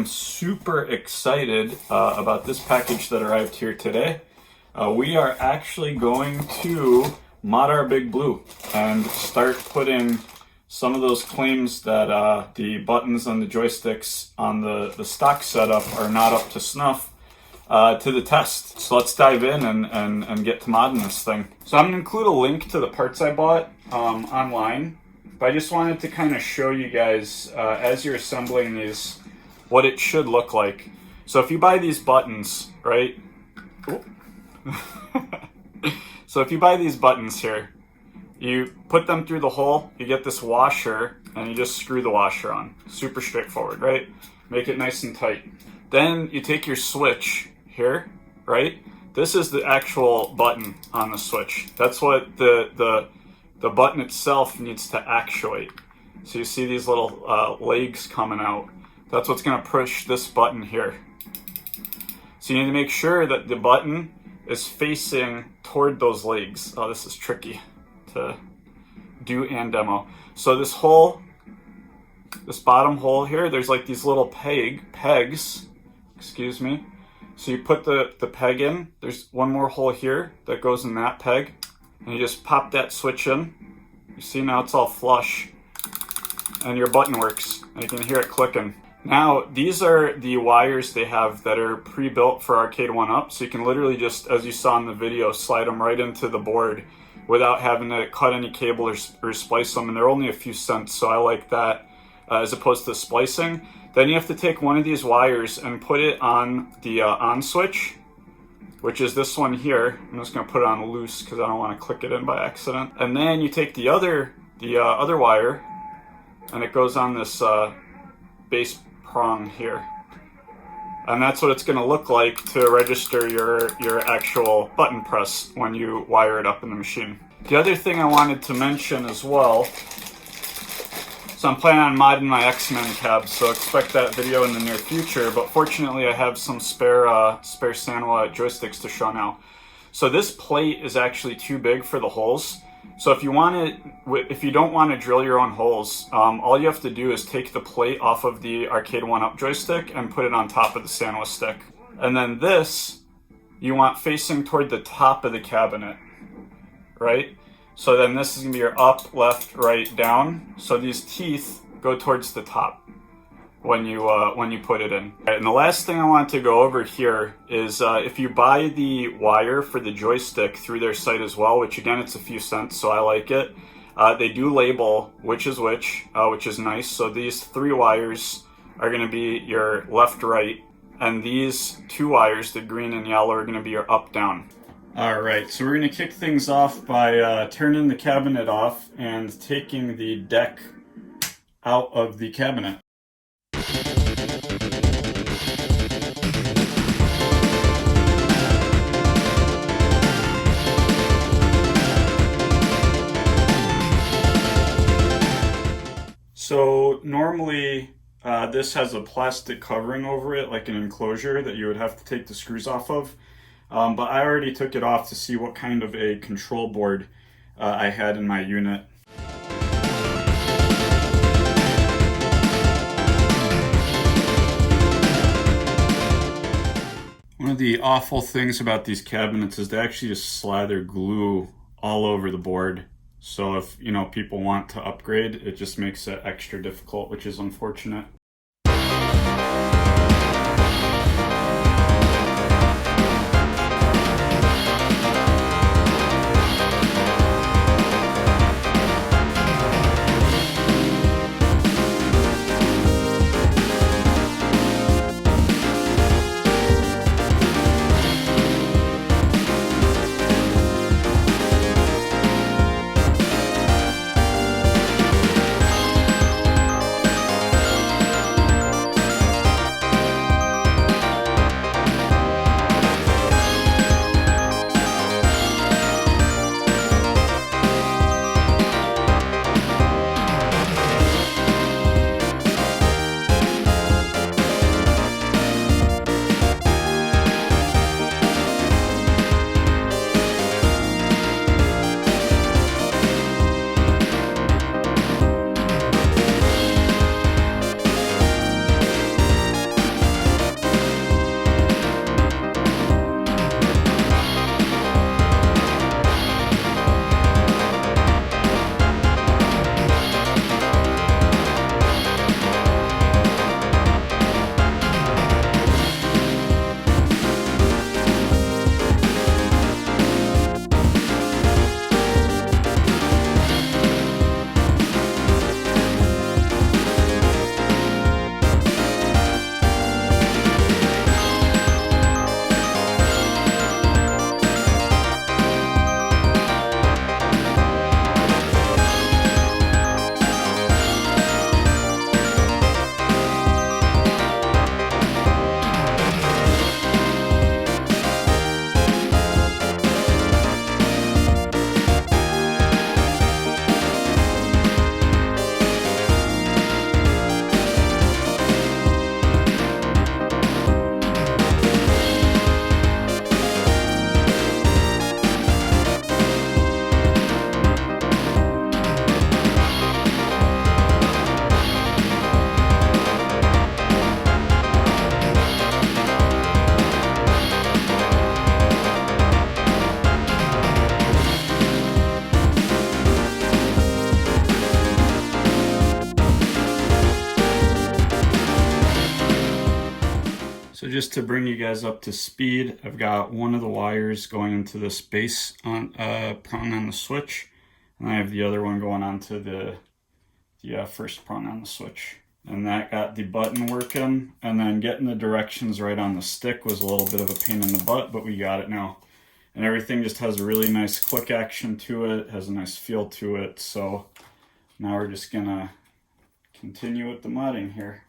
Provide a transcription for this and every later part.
am super excited about this package that arrived here today. We are actually going to mod our Big Blue and start putting some of those claims that the buttons and the joysticks on the stock setup are not up to snuff to the test. So let's dive in and get to modding this thing. So I'm going to include a link to the parts I bought online, but I just wanted to kind of show you guys as you're assembling these what it should look like. So if you buy these buttons, right? So if you buy these buttons here, you put them through the hole, you get this washer, and you just screw the washer on. Super straightforward, right? Make it nice and tight. Then you take your switch here, right? This is the actual button on the switch. That's what the button itself needs to actuate. So you see these little legs coming out. That's what's going to push this button here. So you need to make sure that the button is facing toward those legs. Oh, this is tricky to do and demo. So this hole, this bottom hole here, there's like these little pegs, excuse me. So you put the peg in, there's one more hole here that goes in that peg, and you just pop that switch in. You see now it's all flush, and your button works, and you can hear it clicking. Now, these are the wires they have that are pre-built for Arcade1Up, so you can literally just, as you saw in the video, slide them right into the board without having to cut any cable or splice them, and they're only a few cents, so I like that as opposed to splicing. Then you have to take one of these wires and put it on the on switch, which is this one here. I'm just going to put it on loose because I don't want to click it in by accident. And then you take the other wire, and it goes on this base prong here. And that's what it's going to look like to register your actual button press when you wire it up in the machine. The other thing I wanted to mention as well, so I'm planning on modding my X-Men cab, so expect that video in the near future, but fortunately I have some spare Sanwa joysticks to show now. So this plate is actually too big for the holes. So if you don't want to drill your own holes, all you have to do is take the plate off of the Arcade1Up joystick and put it on top of the Sanwa stick. And then this, you want facing toward the top of the cabinet, right? So then this is going to be your up, left, right, down. So these teeth go towards the top when you put it in. And the last thing I want to go over here is if you buy the wire for the joystick through their site as well, which again, it's a few cents, so I like it. They do label which is which is nice. So these 3 wires are going to be your left, right, and these 2 wires, the green and yellow, are going to be your up, down. All right, so we're going to kick things off by turning the cabinet off and taking the deck out of the cabinet. So normally this has a plastic covering over it, like an enclosure that you would have to take the screws off of. But I already took it off to see what kind of a control board I had in my unit. One of the awful things about these cabinets is they actually just slather glue all over the board. So if, people want to upgrade, it just makes it extra difficult, which is unfortunate. just to bring you guys up to speed, I've got one of the wires going into this base on, prong on the switch, and I have the other one going onto the first prong on the switch. And that got the button working, and then getting the directions right on the stick was a little bit of a pain in the butt, but we got it now. And everything just has a really nice click action to it, has a nice feel to it. So now we're just gonna continue with the modding here.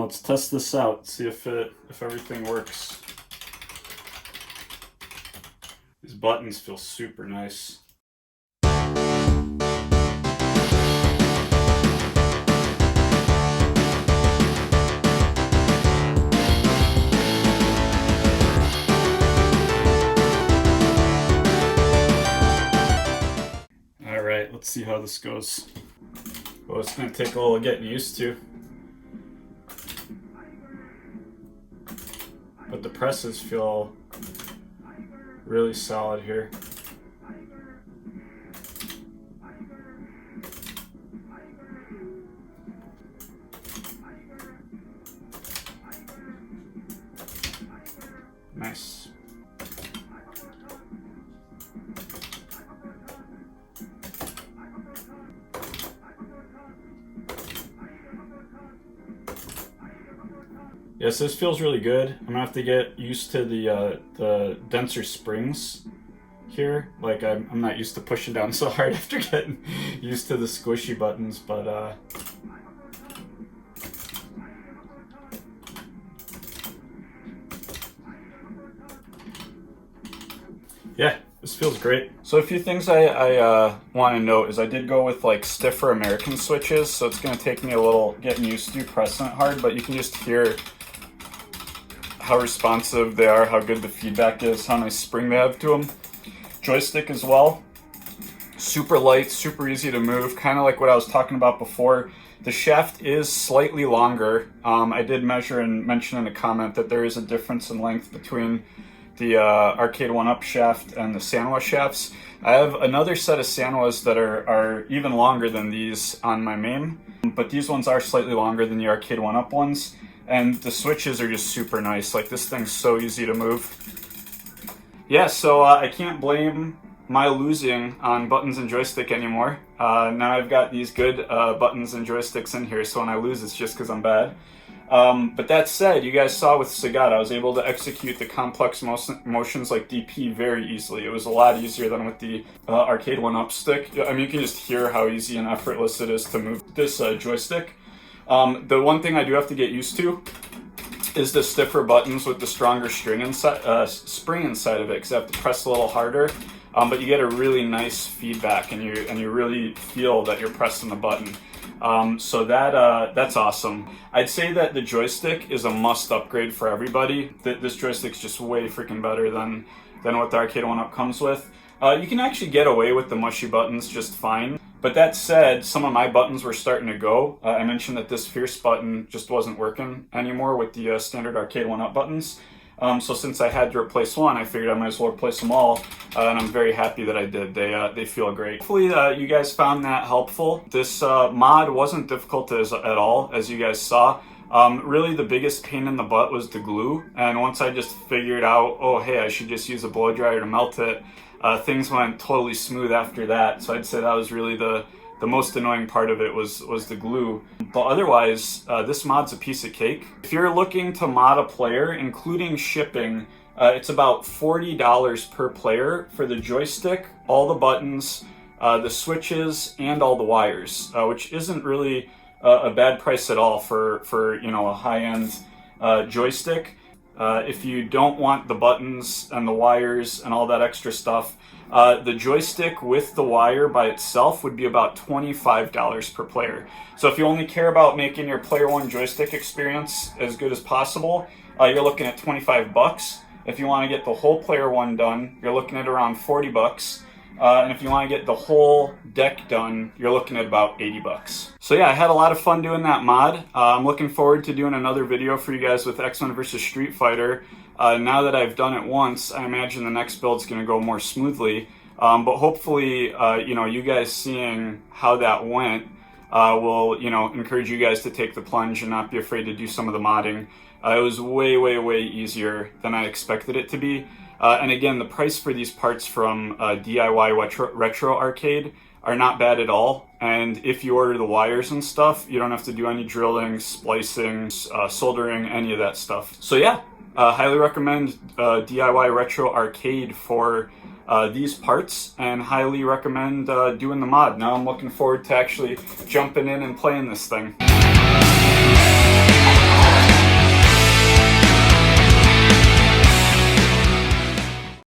Let's test this out, see if everything works. These buttons feel super nice. Alright, let's see how this goes. Well, it's going to take a little getting used to. But the presses feel really solid here. Nice. Yes, this feels really good. I'm gonna have to get used to the denser springs here. Like I'm not used to pushing down so hard after getting used to the squishy buttons, but yeah, this feels great. So a few things I want to note is I did go with like stiffer American switches, so it's going to take me a little getting used to pressing it hard, but you can just hear how responsive they are, how good the feedback is, how nice spring they have to them. Joystick as well. Super light, super easy to move, kind of like what I was talking about before. The shaft is slightly longer. I did measure and mention in a comment that there is a difference in length between the Arcade1Up shaft and the Sanwa shafts. I have another set of Sanwas that are even longer than these on my main, but these ones are slightly longer than the Arcade1Up ones, and the switches are just super nice. Like, this thing's so easy to move. Yeah, so I can't blame my losing on buttons and joystick anymore. Now I've got these good buttons and joysticks in here, so when I lose, it's just because I'm bad. But that said, you guys saw with Sagat, I was able to execute the complex motions like DP very easily. It was a lot easier than with the Arcade1Up stick. I mean, you can just hear how easy and effortless it is to move this joystick. The one thing I do have to get used to is the stiffer buttons with the stronger spring inside of it, because I have to press a little harder. But you get a really nice feedback, and you really feel that you're pressing the button. So that's awesome. I'd say that the joystick is a must upgrade for everybody. This joystick's just way freaking better than what the Arcade1Up comes with. You can actually get away with the mushy buttons just fine. But that said, some of my buttons were starting to go. I mentioned that this fierce button just wasn't working anymore with the standard Arcade1Up buttons. So since I had to replace one, I figured I might as well replace them all, and I'm very happy that I did. They feel great. Hopefully you guys found that helpful. This mod wasn't difficult at all, as you guys saw. Really the biggest pain in the butt was the glue, and once I just figured out, oh hey, I should just use a blow dryer to melt it, things went totally smooth after that. So I'd say that was really the most annoying part of it was the glue. But otherwise, this mod's a piece of cake. If you're looking to mod a player, including shipping, it's about $40 per player for the joystick, all the buttons, the switches, and all the wires, which isn't really a bad price at all for a high-end joystick. If you don't want the buttons and the wires and all that extra stuff, the joystick with the wire by itself would be about $25 per player. So if you only care about making your player one joystick experience as good as possible, you're looking at 25 bucks. If you want to get the whole player one done, you're looking at around 40 bucks. And if you want to get the whole deck done, you're looking at about 80 bucks. So yeah, I had a lot of fun doing that mod. I'm looking forward to doing another video for you guys with X-Men vs. Street Fighter. Now that I've done it once, I imagine the next build's going to go more smoothly. But hopefully, you guys seeing how that went will, encourage you guys to take the plunge and not be afraid to do some of the modding. It was way, way, way easier than I expected it to be. And again, the price for these parts from DIY Retro Arcade are not bad at all. And if you order the wires and stuff, you don't have to do any drilling, splicing, soldering, any of that stuff. So yeah, highly recommend DIY Retro Arcade for these parts, and highly recommend doing the mod. Now I'm looking forward to actually jumping in and playing this thing.